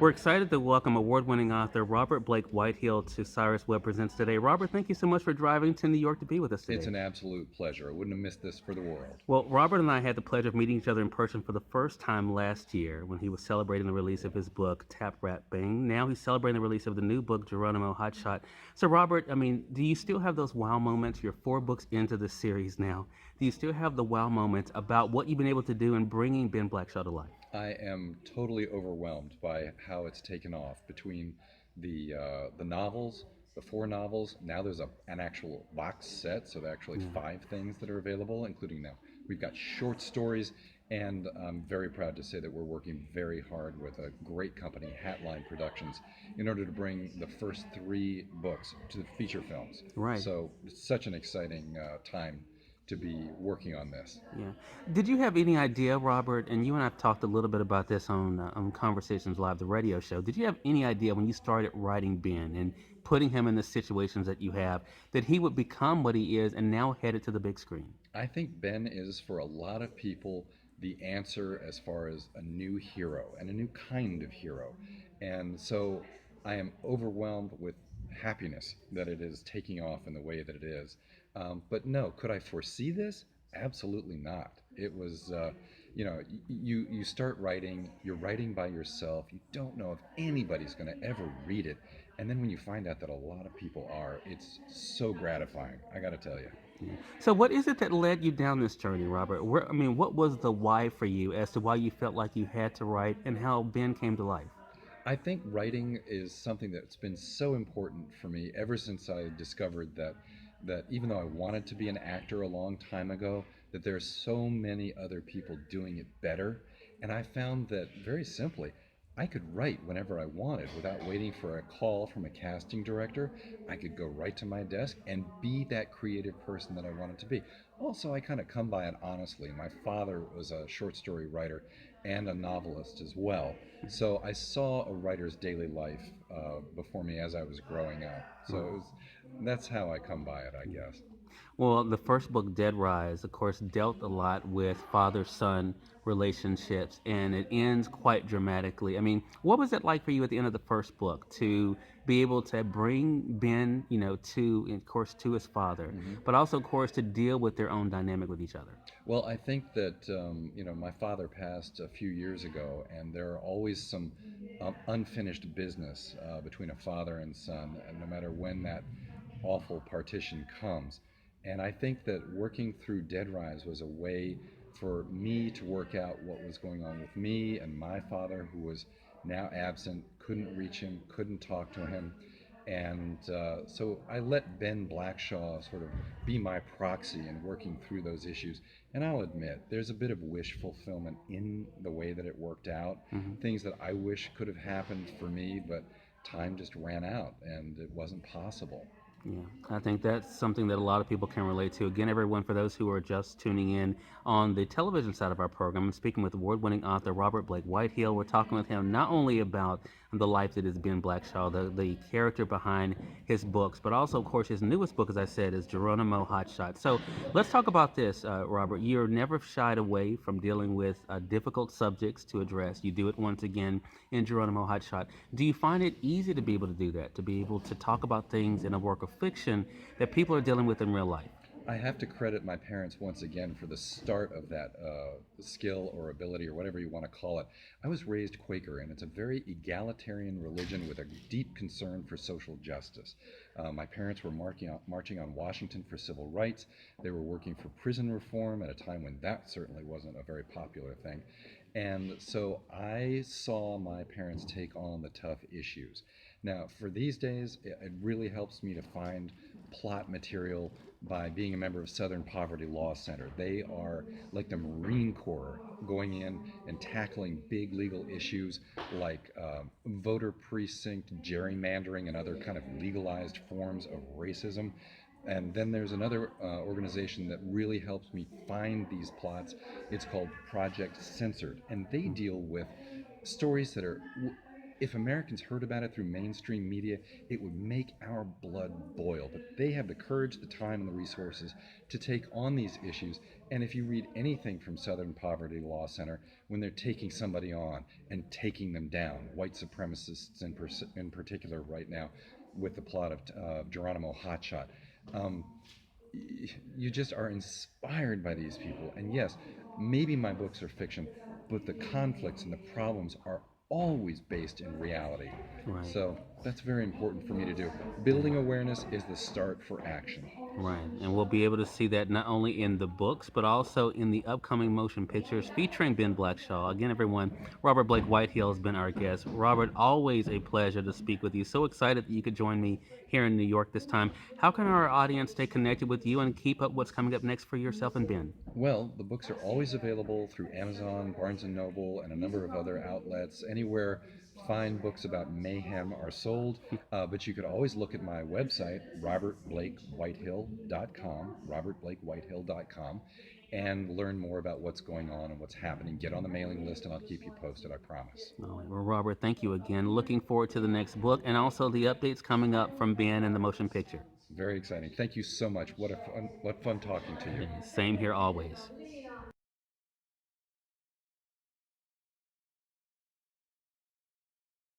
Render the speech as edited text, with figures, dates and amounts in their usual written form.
We're excited to welcome award-winning author Robert Blake Whitehill to Cyrus Webb Presents today. Robert, thank you so much for driving to New York to be with us It's today. an absolute pleasure. I wouldn't have missed this for the world. Well, Robert and I had the pleasure of meeting each other in person for the first time last year when he was celebrating the release of his book, Tap Rap Bang. Now he's celebrating the release of the new book, Geronimo Hotshot. So, Robert, do you still have those wow moments? You're four books into the series now. Do you still have the wow moments about what you've been able to do in bringing Ben Blackshaw to life? I am totally overwhelmed by how it's taken off between the novels, the four novels. Now there's an actual box set, so there are actually Yeah. five things that are available, including now we've got short stories, and I'm very proud to say that we're working very hard with a great company, Hatline Productions, in order to bring the first three books to the feature films. Right. So it's such an exciting time to be working on this. Yeah. Did you have any idea, Robert? And you and I've talked a little bit about this on Conversations Live, the radio show. Did you have any idea when you started writing Ben and putting him in the situations that you have that he would become what he is and now headed to the big screen? I think Ben is, for a lot of people, the answer as far as a new hero and a new kind of hero. And so I am overwhelmed with happiness that it is taking off in the way that it is. But no, could I foresee this? Absolutely not. It was, you start writing, you're writing by yourself. You don't know if anybody's going to ever read it. And then when you find out that a lot of people are, it's so gratifying. I got to tell you. So, what is it that led you down this journey, Robert? What was the why for you as to why you felt like you had to write and how Ben came to life? I think writing is something that's been so important for me ever since I discovered that even though I wanted to be an actor a long time ago, that there are so many other people doing it better. And I found that very simply, I could write whenever I wanted without waiting for a call from a casting director. I could go right to my desk and be that creative person that I wanted to be. Also, I kind of come by it honestly. My father was a short story writer and a novelist as well. So I saw a writer's daily life before me as I was growing up. So that's how I come by it, I guess. Well, the first book, Dead Rise, of course, dealt a lot with father son relationships, and it ends quite dramatically. What was it like for you at the end of the first book to be able to bring Ben, of course, to his father, Hmm. but also, of course, to deal with their own dynamic with each other? Well, I think that my father passed a few years ago, and there are always some unfinished business between a father and son, and no matter when that awful partition comes. And I think that working through Dead Rise was a way for me to work out what was going on with me and my father, who was now absent, couldn't reach him, couldn't talk to him. And so I let Ben Blackshaw sort of be my proxy in working through those issues. And I'll admit, there's a bit of wish fulfillment in the way that it worked out. Hmm. Things that I wish could have happened for me, but time just ran out and it wasn't possible. Yeah, I think that's something that a lot of people can relate to. Again, everyone, for those who are just tuning in on the television side of our program, I'm speaking with award winning author Robert Blake Whitehill. We're talking with him not only about the life that is Ben Blackshaw, the character behind his books, but also, of course, his newest book, as I said, is Geronimo Hotshot. So let's talk about this, Robert. You're never shied away from dealing with difficult subjects to address. You do it once again in Geronimo Hotshot. Do you find it easy to be able to do that, to be able to talk about things in a work of fiction that people are dealing with in real life? I have to credit my parents once again for the start of that skill or ability or whatever you want to call it. I was raised Quaker, and it's a very egalitarian religion with a deep concern for social justice. My parents were marching on Washington for civil rights. They were working for prison reform at a time when that certainly wasn't a very popular thing. And so I saw my parents take on the tough issues. Now, for these days, it really helps me to find plot material by being a member of Southern Poverty Law Center. They are like the Marine Corps going in and tackling big legal issues like voter precinct gerrymandering and other kind of legalized forms of racism. And then there's another organization that really helps me find these plots. It's called Project Censored, and they deal with stories that are if Americans heard about it through mainstream media, it would make our blood boil. But they have the courage, the time, and the resources to take on these issues. And if you read anything from Southern Poverty Law Center, when they're taking somebody on and taking them down, white supremacists in particular right now, with the plot of Geronimo Hotshot, um, you just are inspired by these people. And yes, maybe my books are fiction, but the conflicts and the problems are always based in reality. Right. So that's very important for me to do. Building awareness is the start for action. Right, and we'll be able to see that not only in the books, but also in the upcoming motion pictures featuring Ben Blackshaw. Again, everyone, Robert Blake Whitehill has been our guest. Robert, always a pleasure to speak with you. So excited that you could join me here in New York this time. How can our audience stay connected with you and keep up what's coming up next for yourself and Ben? Well, the books are always available through Amazon, Barnes & Noble, and a number of other outlets. Anywhere fine books about mayhem are sold, but you could always look at my website, robertblakewhitehill.com, robertblakewhitehill.com, and learn more about what's going on and what's happening. Get on the mailing list, and I'll keep you posted, I promise. All right, well, Robert, thank you again. Looking forward to the next book and also the updates coming up from Ben and the motion picture. Very exciting. Thank you so much. What fun talking to you. Same here always.